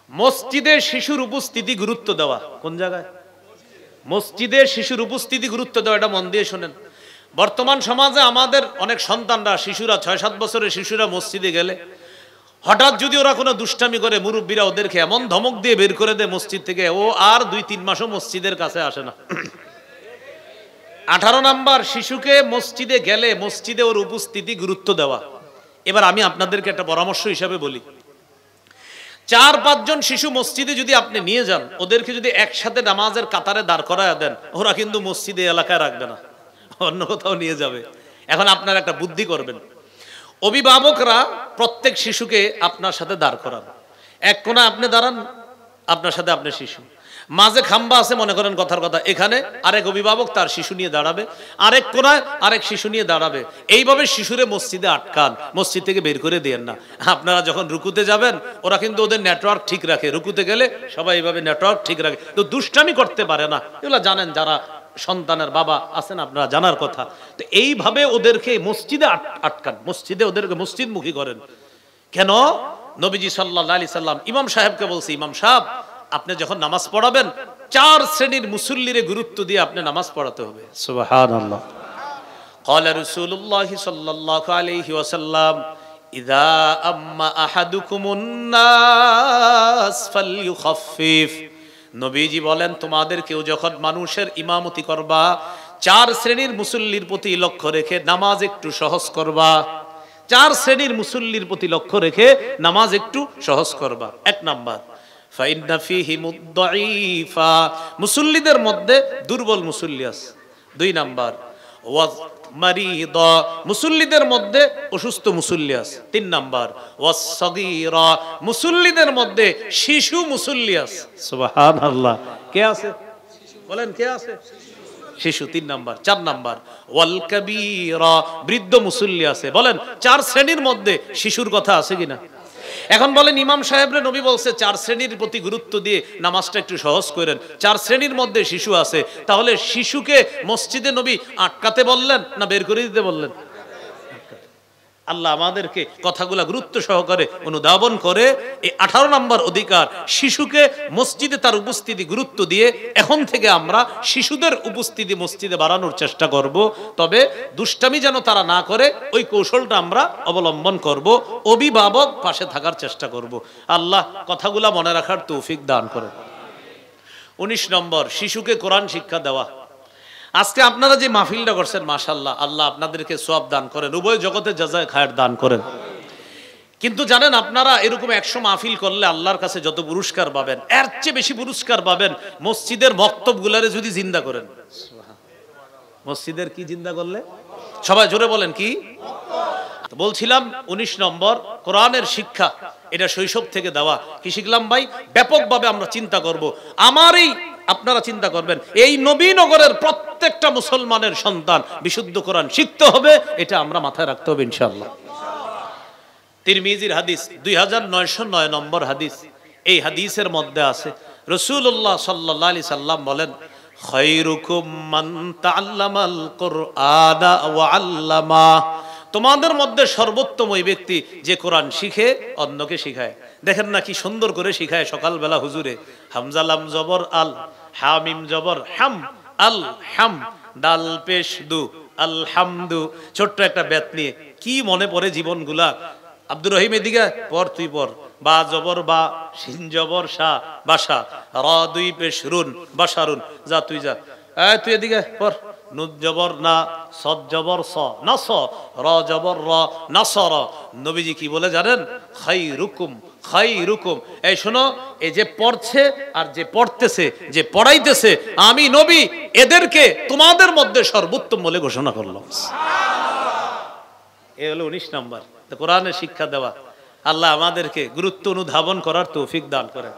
মসজিদে শিশুর উপস্থিতি গুরুত্ব দেওয়া। কোন জায়গায়? মসজিদে শিশুর উপস্থিতি গুরুত্ব দেওয়া। এটা মন দিয়ে শোনেন। বর্তমান সমাজে আমাদের অনেক সন্তানরা, শিশুরা, 6-7 বছরের শিশুরা মসজিদে গেলে হঠাৎ যদি ওরা কোনো দুষ্টামি করে, মুরব্বীরা ওদেরকে এমন ধমক দিয়ে বের করে দেয় মসজিদ থেকে, ও আর 2-3 মাসও মসজিদের কাছে আসে না। 18 নাম্বার, শিশুকে মসজিদে গেলে মসজিদে ওর উপস্থিতি গুরুত্ব দেওয়া। এবার আমি আপনাদেরকে একটা পরামর্শ হিসাবে বলি, 4-5 জন শিশু মসজিদে যদি আপনি নিয়ে যান, ওদেরকে যদি একসাথে নামাজের কাতারে দাঁড় করায় দেন, ওরা কিন্তু মসজিদে এলাকায় রাখবে না, অন্য কোথাও নিয়ে যাবে। এখন আপনারা একটা বুদ্ধি করবেন, অভিভাবকরা প্রত্যেক শিশুকে আপনার সাথে দাঁড় করান। এক কোণা আপনি দাঁড়ান, আপনার সাথে আপনার শিশু, মাঝে খাম্বা আছে মনে করেন কথার কথা, এখানে আরেক অভিভাবক তার শিশু নিয়ে দাঁড়াবে, আরেক কোণায় আরেক শিশু নিয়ে দাঁড়াবে। এইভাবে শিশুরে মসজিদে আটকান, মসজিদ থেকে বের করে দিয়েন না। আপনারা যখন রুকুতে যাবেন, ওরা কিন্তু ওদের নেটওয়ার্ক ঠিক রাখে, রুকুতে গেলে সবাই এইভাবে নেটওয়ার্ক ঠিক রাখে, তো দুষ্টামি করতে পারে না। এগুলো জানেন, যারা সন্তানের বাবা আছেন আপনারা জানার কথা। তো এইভাবে ওদেরকে মসজিদে আটকান, মসজিদে ওদেরকে মসজিদমুখী করেন। কেন? নবীজি সাল্লাল্লাহু আলাইহি সাল্লাম ইমাম সাহেবকে বলছে, ইমাম সাহেব আপনি যখন নামাজ পড়াবেন 4 শ্রেণীর মুসল্লিরে গুরুত্ব দিয়ে আপনি নামাজ পড়াতে হবে। সুবহানাল্লাহ। ক্বালা রাসূলুল্লাহ সাল্লাল্লাহু আলাইহি ওয়াসাল্লাম, ইযা আম্মা আহাদুকুমুন নাস ফালইউখাফফিফ। নবীজি বলেন, তোমাদের কেউ যখন মানুষের ইমামতি করবা, 4 শ্রেণীর মুসল্লির প্রতি লক্ষ্য রেখে নামাজ একটু সহজ করবা। 4 শ্রেণীর মুসল্লির প্রতি লক্ষ্য রেখে নামাজ একটু সহজ করবা। 1 নাম্বার, ফাইন্না ফীহি মুদ্দাঈফা, মুসল্লিদের মধ্যে দুর্বল মুসল্লি আছে। 2 নাম্বার, ওয়াজ মারিদা, মুসল্লিদের মধ্যে অসুস্থ মুসল্লি আছে। 3 নাম্বার, ওয়াস সাগীরা, মুসল্লিদের মধ্যে শিশু মুসল্লি আছে। সুবহানাল্লাহ। কে আছে বলেন, কে আছে? শিশু। 3 নাম্বার। 4 নাম্বার, ওয়াল কাবীরা, বৃদ্ধ মুসল্লি আছে। বলেন 4 শ্রেণীর মধ্যে শিশুর কথা আছে কিনা? এখন বলেন, ইমাম সাহেবরে নবী বলছে 4 শ্রেণীর প্রতি গুরুত্ব দিয়ে নামাজটা একটু সহজ করেন, 4 শ্রেণীর মধ্যে শিশু আছে, তাহলে শিশুকে মসজিদে নবী আটকাতে বললেন না বের করে দিতে বললেন? আল্লাহ আমাদেরকে কথাগুলা গুরুত্ব সহকারে অনুধাবন করে এই 18 নম্বর অধিকার, শিশুকে মসজিদে তার উপস্থিতি গুরুত্ব দিয়ে এখন থেকে আমরা শিশুদের উপস্থিতি মসজিদে বাড়ানোর চেষ্টা করব। তবে দুষ্টামি যেন তারা না করে, ওই কৌশলটা আমরা অবলম্বন করব। অভিভাবক পাশে থাকার চেষ্টা করব। আল্লাহ কথাগুলা মনে রাখার তৌফিক দান করেন। 19 নম্বর, শিশুকে কোরআন শিক্ষা দেওয়া। আজকে আপনারা যে মাহফিলটা করছেন, মাশাআল্লাহ, আল্লাহ আপনাদেরকে সওয়াব দান করেন, উভয় জগতে জাযায়ে খায়ের দান করেন। কিন্তু জানেন আপনারা, এরকম 100 মাহফিল করলে আল্লাহর কাছে যত পুরস্কার পাবেন, এর চেয়ে বেশি পুরস্কার পাবেন মসজিদের মক্তবগুলারে যদি জিন্দা করেন। মসজিদের কি জিন্দা করলে? সবাই জোরে বলেন, কি বলছিলাম? 19 নম্বর, কোরআনের শিক্ষা। এটা শৈশব থেকে দেওয়া। কি শিখলাম ভাই? ব্যাপকভাবে আমরা চিন্তা করব। আমারই আপনারা চিন্তা করবেন, এই নবীনগরের প্রত্যেকটা মুসলমানের সন্তান বিশুদ্ধ কোরআন শিখতে হবে, এটা আমরা মাথায় রাখতে হবে ইনশাআল্লাহ। তিরমিজির হাদিস 2909 নম্বর হাদিস। এই হাদিসের মধ্যে আছে রাসূলুল্লাহ সাল্লাল্লাহু আলাইহি সাল্লাম বলেন, খায়রুকুম মান তাআল্লামাল কুরআনা ওয়া আল্লামা, তোমাদের মধ্যে সর্বোত্তম ওই ব্যক্তি যে কোরআন শিখে অন্যকে শিখায়। দেখেন না কি সুন্দর করে শিখায় সকালবেলা হুজুরে। হামজা লাম জবর আল, হামিম জবর হাম, আল হাম, দাল পেশ দু, আলহামদু, ছোট্ট একটা বেত নিয়ে কি মনে পড়ে জীবনগুলা। আব্দুর রহিম এদিকে পর, তুই পর, বা জবর বা, শিন জবর শা, বাসা, র 2 পেশ রুন, বাসারুন, যা তুই যা, তুই এদিকে পর, নুন জবর না, সদ জবর স, নাস, র জবর র, নাসর। নবীজি কি বলে জানেন? খায়রুকুম, খায়রুকুম। এই শোনো, এই যে পড়ছে আর যে পড়তেছে, যে পড়াইতেছে, আমি নবী এদেরকে তোমাদের মধ্যে সর্বোত্তম বলে ঘোষণা করলাম। এই হলো 19 নম্বর, কোরআনের শিক্ষা দেওয়া। আল্লাহ আমাদেরকে গুরুত্ব অনুধাবন করার তৌফিক দান করেন।